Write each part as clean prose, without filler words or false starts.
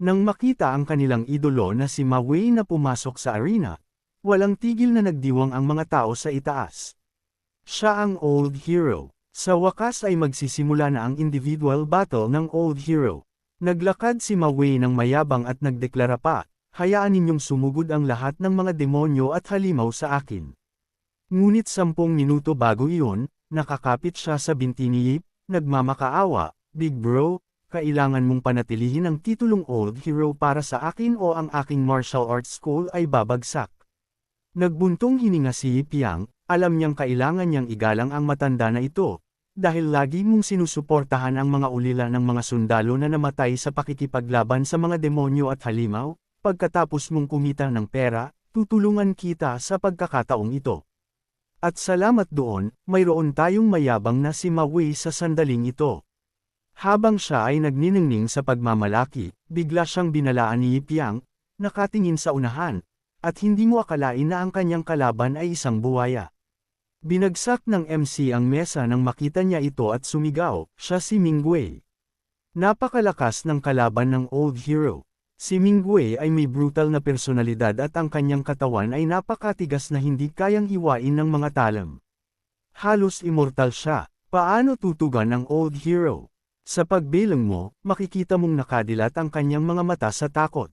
Nang makita ang kanilang idolo na si Ma Wei na pumasok sa arena, walang tigil na nagdiwang ang mga tao sa itaas. Siya ang Old Hero. Sa wakas ay magsisimula na ang individual battle ng Old Hero. Naglakad si Ma Wei ng mayabang at nagdeklara pa, hayaan ninyong sumugod ang lahat ng mga demonyo at halimaw sa akin. Ngunit 10 minuto bago iyon, nakakapit siya sa binti ni Yip, nagmamakaawa, Big Bro, kailangan mong panatilihin ang titulong Old Hero para sa akin o ang aking martial arts school ay babagsak. Nagbuntong hininga si Yip Yang, alam niyang kailangan niyang igalang ang matanda na ito, dahil lagi mong sinusuportahan ang mga ulila ng mga sundalo na namatay sa pakikipaglaban sa mga demonyo at halimaw, pagkatapos mong kumita ng pera, tutulungan kita sa pagkakataong ito. At salamat doon, mayroon tayong mayabang na si Ma Wei sa sandaling ito. Habang siya ay nagniningning sa pagmamalaki, bigla siyang binalaan ni Yip Yang, nakatingin sa unahan, at hindi mo akalain na ang kanyang kalaban ay isang buwaya. Binagsak ng MC ang mesa nang makita niya ito at sumigaw, siya si Mingwei. Napakalakas ng kalaban ng Old Hero. Si Mingwei ay may brutal na personalidad at ang kanyang katawan ay napakatigas na hindi kayang hiwain ng mga talam. Halos immortal siya. Paano tutugan ang Old Hero? Sa pagbilang mo, makikita mong nakadilat ang kanyang mga mata sa takot.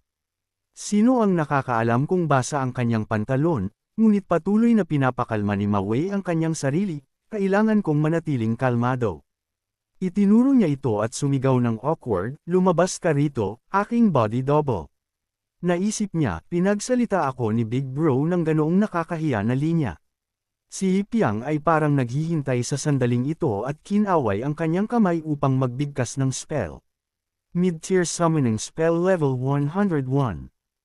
Sino ang nakakaalam kung basa ang kanyang pantalon, ngunit patuloy na pinapakalma ni Ma Wei ang kanyang sarili, kailangan kong manatiling kalmado. Itinuro niya ito at sumigaw ng awkward, lumabas ka rito, aking body double. Naisip niya, pinagsalita ako ni Big Bro ng ganoong nakakahiya na linya. Si Yip Yang ay parang naghihintay sa sandaling ito at kinaway ang kanyang kamay upang magbigkas ng spell. Mid-tier summoning spell level 101.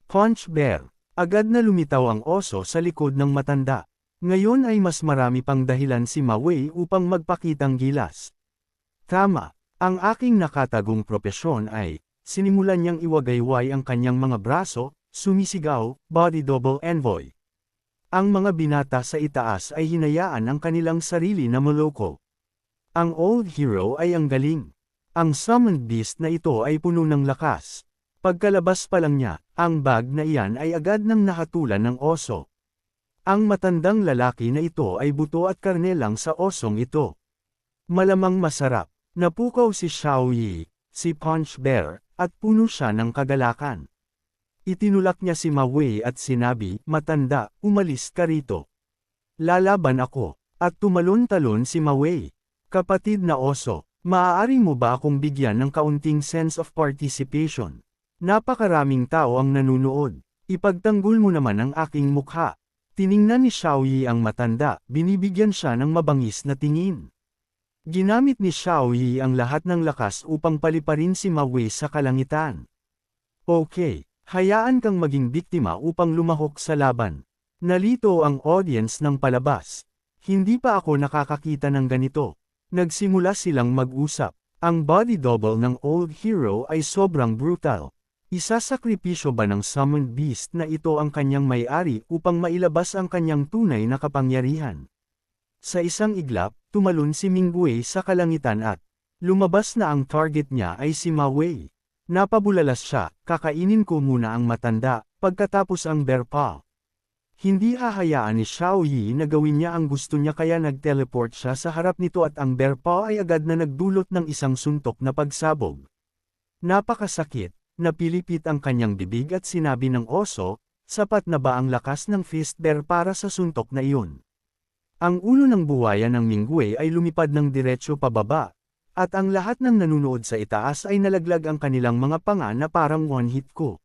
Punch Bear. Agad na lumitaw ang oso sa likod ng matanda. Ngayon ay mas marami pang dahilan si Ma Wei upang magpakitang gilas. Tama, ang aking nakatagong propesyon ay, sinimulan niyang iwagayway ang kanyang mga braso, sumisigaw, body double envoy. Ang mga binata sa itaas ay hinayaan ang kanilang sarili na maloko. Ang Old Hero ay ang galing. Ang summoned beast na ito ay puno ng lakas. Pagkalabas pa lang niya, ang bag na iyan ay agad nang nakatulan ng oso. Ang matandang lalaki na ito ay buto at karne lang sa osong ito. Malamang masarap. Napukaw si Xiao Yi, si Punch Bear, at puno siya ng kagalakan. Itinulak niya si Ma Wei at sinabi, matanda, umalis ka rito. Lalaban ako, at tumalon-talon si Ma Wei. Kapatid na oso, maaari mo ba akong bigyan ng kaunting sense of participation? Napakaraming tao ang nanunood. Ipagtanggol mo naman ang aking mukha. Tiningnan ni Xiao Yi ang matanda, binibigyan siya ng mabangis na tingin. Ginamit ni Xiao Yi ang lahat ng lakas upang paliparin si Ma Wei sa kalangitan. Okay, hayaan kang maging biktima upang lumahok sa laban. Nalito ang audience ng palabas. Hindi pa ako nakakakita ng ganito. Nagsimula silang mag-usap. Ang body double ng Old Hero ay sobrang brutal. Isasakripisyo ba ng summoned beast na ito ang kanyang may-ari upang mailabas ang kanyang tunay na kapangyarihan? Sa isang iglap, tumalon si Mingwei sa kalangitan at lumabas na ang target niya ay si Ma Wei. Napabulalas siya, kakainin ko muna ang matanda, pagkatapos ang bear paw. Hindi hahayaan ni Xiao Yi na gawin niya ang gusto niya kaya nag-teleport siya sa harap nito at ang bear paw ay agad na nagdulot ng isang suntok na pagsabog. Napakasakit, napilipit ang kanyang bibig at sinabi ng oso, sapat na ba ang lakas ng fist bear para sa suntok na iyon? Ang ulo ng buwaya ng Mingwei ay lumipad ng diretsyo pababa, at ang lahat ng nanunood sa itaas ay nalaglag ang kanilang mga panga na parang one-hit ko.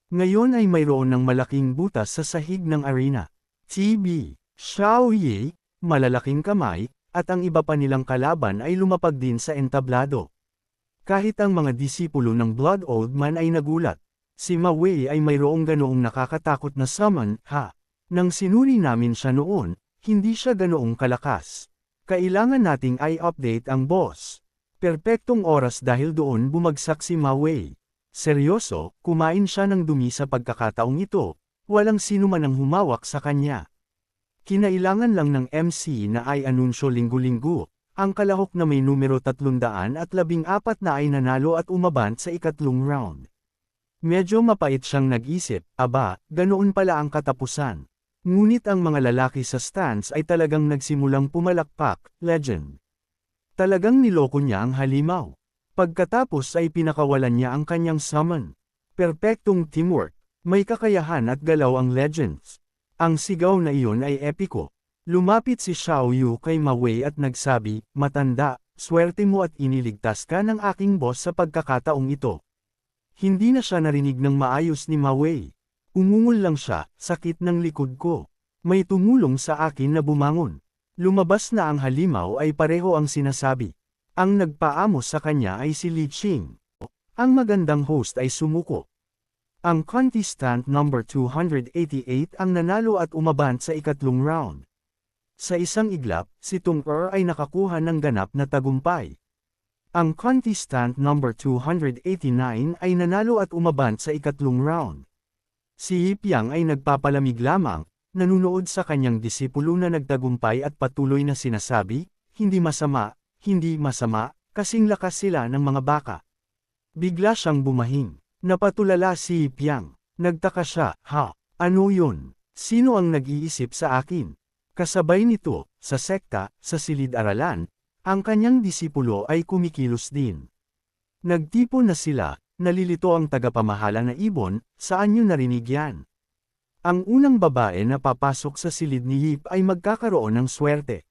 Ngayon ay mayroon ng malaking butas sa sahig ng arena. TB, Xiao Yi, malalaking kamay, at ang iba pa nilang kalaban ay lumapag din sa entablado. Kahit ang mga disipulo ng Blood Old Man ay nagulat. Si Ma Wei ay mayroong ganoong nakakatakot na summon, ha? Nang sinuri namin siya noon, hindi siya ganoong kalakas. Kailangan nating i-update ang boss. Perpektong oras dahil doon bumagsak si Ma Wei. Seryoso, kumain siya ng dumi sa pagkakataong ito, walang sino man ang humawak sa kanya. Kinailangan lang ng MC na i-anunsyo linggo-linggo, ang kalahok na may numero 314 na ay nanalo at umabant sa ikatlong round. Medyo mapait siyang nag-isip, aba, ganoon pala ang katapusan. Ngunit ang mga lalaki sa stands ay talagang nagsimulang pumalakpak, legend. Talagang niloko niya ang halimaw. Pagkatapos ay pinakawalan niya ang kanyang summon. Perpektong teamwork, may kakayahan at galaw ang legends. Ang sigaw na iyon ay epiko. Lumapit si Xiao Yu kay Ma Wei at nagsabi, matanda, swerte mo at iniligtas ka ng aking boss sa pagkakataong ito. Hindi na siya narinig ng maayos ni Ma Wei. Umungol lang siya, sakit ng likod ko. May tumulong sa akin na bumangon. Lumabas na ang halimaw ay pareho ang sinasabi. Ang nagpaamos sa kanya ay si Li Qing. Ang magandang host ay sumuko. Ang contestant number 288 ang nanalo at umabant sa ikatlong round. Sa isang iglap, si Tung Er ay nakakuha ng ganap na tagumpay. Ang contestant number 289 ay nanalo at umabant sa ikatlong round. Si Yip Yang ay nagpapalamig lamang, nanunood sa kanyang disipulo na nagtagumpay at patuloy na sinasabi, hindi masama, kasing lakas sila ng mga baka. Bigla siyang bumahing. Napatulala si Yip Yang. Nagtaka siya, ano yun? Sino ang nag-iisip sa akin? Kasabay nito, sa sekta, sa silid-aralan, ang kanyang disipulo ay kumikilos din. Nagtipon na sila, nalilito ang tagapamahala na ibon, saan niyo narinig yan? Ang unang babae na papasok sa silid ni Yip ay magkakaroon ng swerte.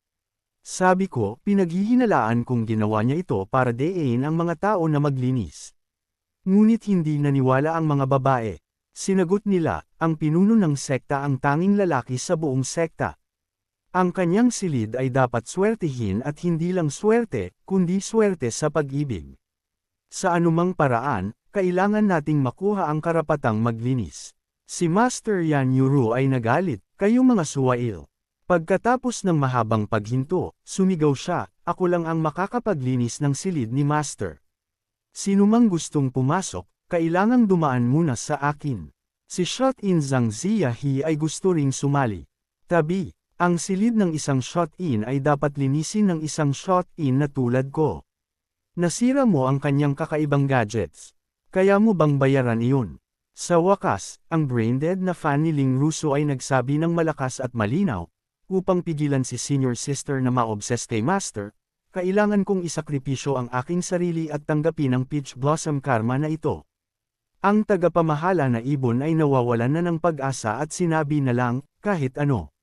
Sabi ko, pinaghihinalaan kong ginawa niya ito para deein ang mga tao na maglinis. Ngunit hindi naniwala ang mga babae. Sinagot nila, ang pinuno ng sekta ang tanging lalaki sa buong sekta. Ang kanyang silid ay dapat swertihin at hindi lang swerte, kundi swerte sa pag-ibig. Sa anumang paraan, kailangan nating makuha ang karapatang maglinis. Si Master Yan Yuru ay nagalit, kayo mga suwail. Pagkatapos ng mahabang paghinto, sumigaw siya, ako lang ang makakapaglinis ng silid ni Master. Sinumang gustong pumasok, kailangang dumaan muna sa akin. Si Shot-in Zhang Ziyahi ay gusto ring sumali. Tabi, ang silid ng isang shot-in ay dapat linisin ng isang shot-in na tulad ko. Nasira mo ang kanyang kakaibang gadgets. Kaya mo bang bayaran iyon? Sa wakas, ang brain-dead na fan ni Ling Russo ay nagsabi ng malakas at malinaw, upang pigilan si senior sister na ma-obsess kay Master, kailangan kong isakripisyo ang aking sarili at tanggapin ang Peach Blossom Karma na ito. Ang tagapamahala na ibon ay nawawalan na ng pag-asa at sinabi na lang, kahit ano.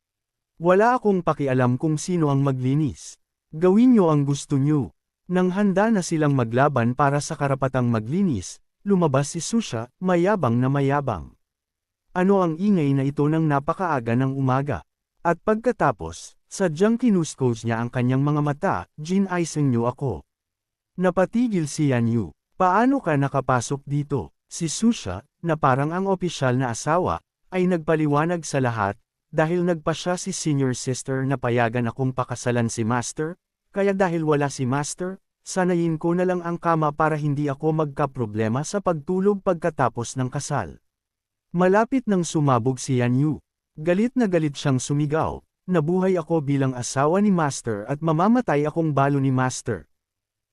Wala akong pakialam kung sino ang maglinis. Gawin niyo ang gusto niyo. Nang handa na silang maglaban para sa karapatang maglinis, lumabas si Susha, mayabang na mayabang. Ano ang ingay na ito ng napakaaga ng umaga? At pagkatapos, sadyang kinuskos niya ang kanyang mga mata, Jin-aiseng niyo ako. Napatigil si Yan Yu. Paano ka nakapasok dito? Si Susha, na parang ang opisyal na asawa, ay nagpaliwanag sa lahat, dahil nagpa siya si senior sister na payagan akong pakasalan si Master, kaya dahil wala si Master, sanayin ko na lang ang kama para hindi ako magkaproblema sa pagtulog pagkatapos ng kasal. Malapit nang sumabog si Yan Yu. Galit na galit siyang sumigaw, nabuhay ako bilang asawa ni Master at mamamatay akong balo ni Master.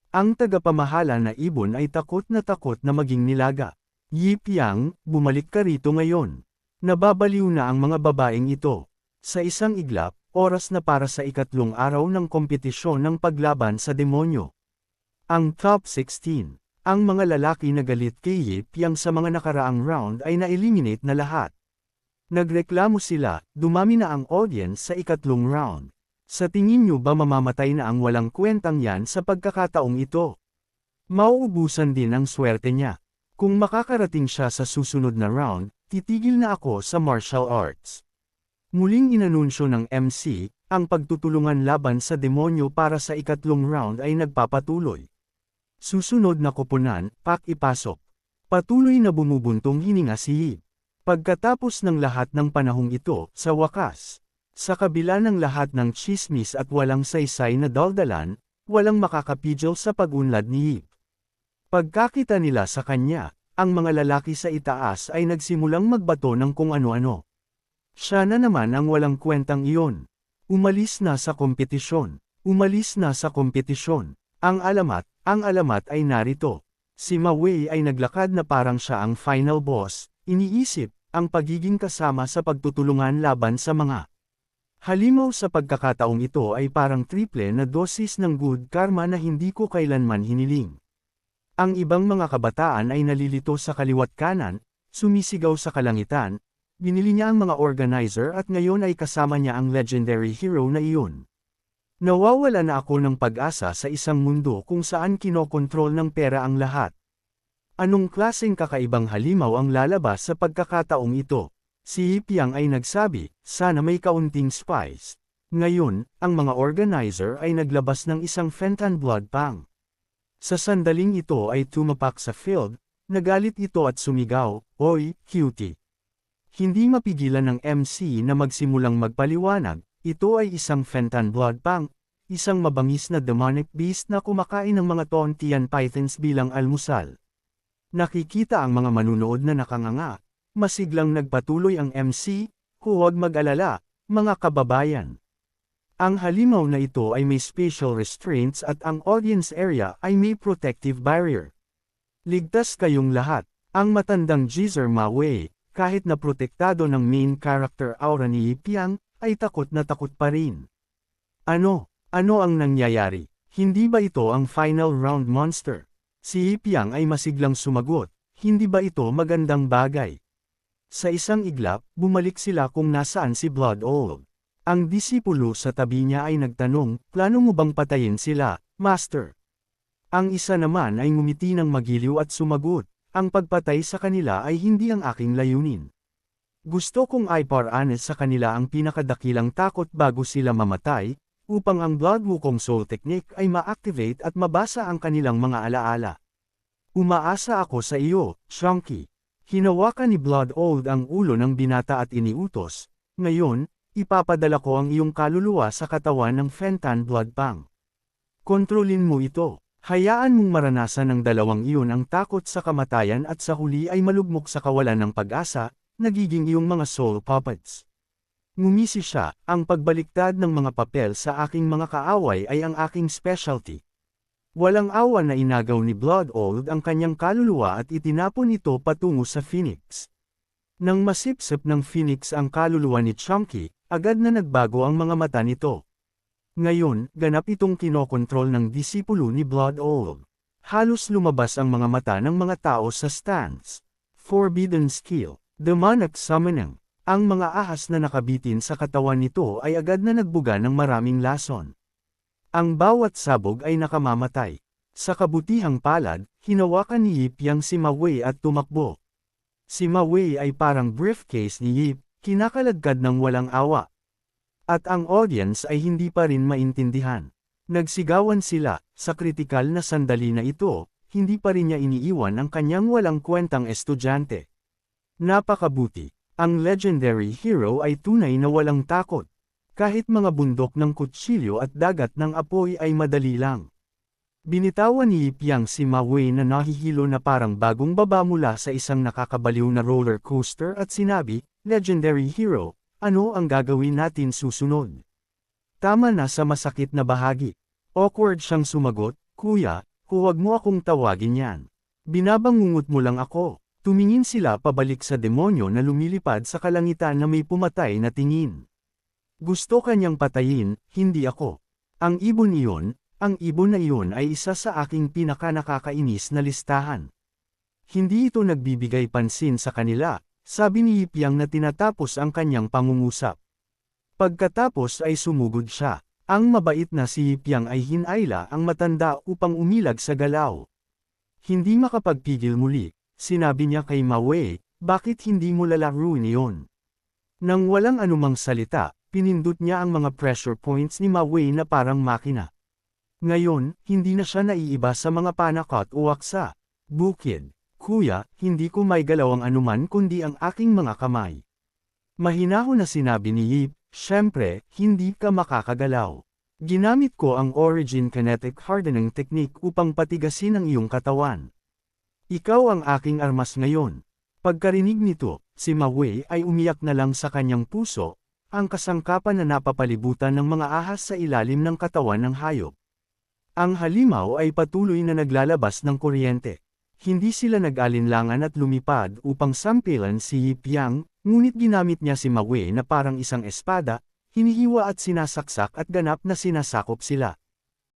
Ang tagapamahala na ibon ay takot na maging nilaga. Yip Yang, bumalik ka rito ngayon. Nababaliw na ang mga babaeng ito. Sa isang iglap, oras na para sa ikatlong araw ng kompetisyon ng paglaban sa demonyo. Ang top 16. Ang mga lalaki na galit kay Yip Yang sa mga nakaraang round ay na-eliminate na lahat. Nagreklamo sila, dumami na ang audience sa ikatlong round. Sa tingin nyo ba mamamatay na ang walang kwentang yan sa pagkakataong ito? Mauubusan din ang swerte niya. Kung makakarating siya sa susunod na round, titigil na ako sa martial arts. Muling inanunsyo ng MC, ang pagtutulungan laban sa demonyo para sa ikatlong round ay nagpapatuloy. Susunod na koponan, ipasok. Patuloy na bumubuntong hininga si Yip. Pagkatapos ng lahat ng panahong ito, sa wakas, sa kabila ng lahat ng chismis at walang saysay na daldalan, walang makakapigil sa pag-unlad ni Yip. Pagkakita nila sa kanya, ang mga lalaki sa itaas ay nagsimulang magbato ng kung ano-ano. Siya na naman ang walang kwentang iyon. Umalis na sa kompetisyon. Umalis na sa kompetisyon. Ang alamat ay narito. Si Mawei ay naglakad na parang siya ang final boss, iniisip, ang pagiging kasama sa pagtutulungan laban sa mga halimaw sa pagkakataong ito ay parang triple na dosis ng good karma na hindi ko kailanman hiniling. Ang ibang mga kabataan ay nalilito sa kaliwat kanan, sumisigaw sa kalangitan, binili niya ang mga organizer at ngayon ay kasama niya ang legendary hero na iyon. Nawawala na ako ng pag-asa sa isang mundo kung saan kinokontrol ng pera ang lahat. Anong klaseng kakaibang halimaw ang lalabas sa pagkakataong ito? Si Hypiang ay nagsabi, sana may kaunting spice. Ngayon, ang mga organizer ay naglabas ng isang Fenton Blood Pang. Sa sandaling ito ay tumapak sa field, nagalit ito at sumigaw, "Oy, cutie!" Hindi mapigilan ng MC na magsimulang magpaliwanag, ito ay isang Fenton Blood Pang, isang mabangis na demonic beast na kumakain ng mga Tontian pythons bilang almusal. Nakikita ang mga manunood na nakanganga, masiglang nagpatuloy ang MC, huwag mag-alala, mga kababayan. Ang halimaw na ito ay may spatial restraints at ang audience area ay may protective barrier. Ligtas kayong lahat, ang matandang Geezer Mawei, kahit na protektado ng main character aura ni Hypiang, ay takot na takot pa rin. Ano ang nangyayari? Hindi ba ito ang final round monster? Si Hypiang ay masiglang sumagot, hindi ba ito magandang bagay? Sa isang iglap, bumalik sila kung nasaan si Blood Old. Ang disipulo sa tabi niya ay nagtanong, plano mo bang patayin sila, Master? Ang isa naman ay ngumiti ng magiliw at sumagot, ang pagpatay sa kanila ay hindi ang aking layunin. Gusto kong iparanas sa kanila ang pinakadakilang takot bago sila mamatay, upang ang Blood Wukong Soul Technique ay ma-activate at mabasa ang kanilang mga alaala. Umaasa ako sa iyo, Chunky. Hinawakan ni Blood Old ang ulo ng binata at iniutos, ngayon, ipapadala ko ang iyong kaluluwa sa katawan ng Fenton Blood Pang. Kontrolin mo ito, hayaan mong maranasan ng dalawang iyon ang takot sa kamatayan at sa huli ay malugmok sa kawalan ng pag-asa, nagiging iyong mga soul puppets. Ngumisi siya, ang pagbaliktad ng mga papel sa aking mga kaaway ay ang aking specialty. Walang awa na inagaw ni Blood Old ang kanyang kaluluwa at itinapon ito patungo sa Phoenix. Nang masipsip ng Phoenix ang kaluluwa ni Chunky, agad na nagbago ang mga mata nito. Ngayon, ganap itong kinokontrol ng disipulo ni Blood Old. Halos lumabas ang mga mata ng mga tao sa stands. Forbidden skill. Demonic summoning. Ang mga ahas na nakabitin sa katawan nito ay agad na nagbuga ng maraming lason. Ang bawat sabog ay nakamamatay. Sa kabutihang palad, hinawakan ni Hypiang si Mawei at tumakbo. Si Mawei ay parang briefcase ni Yip, kinakaladkad ng walang awa. At ang audience ay hindi pa rin maintindihan. Nagsigawan sila, sa kritikal na sandali na ito, hindi pa rin niya iniiwan ang kanyang walang kwentang estudyante. Napakabuti. Ang legendary hero ay tunay na walang takot. Kahit mga bundok ng kutsilyo at dagat ng apoy ay madali lang. Binitawan ni Hypiang si Mawei na nahihilo na parang bagong baba mula sa isang nakakabaliw na roller coaster at sinabi, "Legendary hero, ano ang gagawin natin susunod?" Tama na sa masakit na bahagi. Awkward siyang sumagot, "Kuya, huwag mo akong tawagin yan. Binabangungot mo lang ako." Tumingin sila pabalik sa demonyo na lumilipad sa kalangitan na may pumatay na tingin. Gusto kanyang patayin, hindi ako. Ang ibon na iyon ay isa sa aking pinakanakakainis na listahan. Hindi ito nagbibigay pansin sa kanila, sabi ni Hypiang na tinatapos ang kanyang pangungusap. Pagkatapos ay sumugod siya. Ang mabait na si Hypiang ay hinayla ang matanda upang umilag sa galaw. Hindi makapagpigil muli. Sinabi niya kay Mawei, bakit hindi mo lalaruin iyon? Nang walang anumang salita, pinindot niya ang mga pressure points ni Mawei na parang makina. Ngayon, hindi na siya naiiba sa mga panakot o waksa. Bukid, kuya, hindi ko may galaw ang anuman kundi ang aking mga kamay. Mahinahon na sinabi ni Yip, syempre, hindi ka makakagalaw. Ginamit ko ang Origin Kinetic Hardening Technique upang patigasin ang iyong katawan. Ikaw ang aking armas ngayon. Pagkarinig nito, si Mawei ay umiyak na lang sa kanyang puso, ang kasangkapan na napapalibutan ng mga ahas sa ilalim ng katawan ng hayop. Ang halimaw ay patuloy na naglalabas ng kuryente. Hindi sila nag-alinlangan at lumipad upang sampilan si Yi Piang, ngunit ginamit niya si Ma Wei na parang isang espada, hinihiwa at sinasaksak at ganap na sinasakop sila.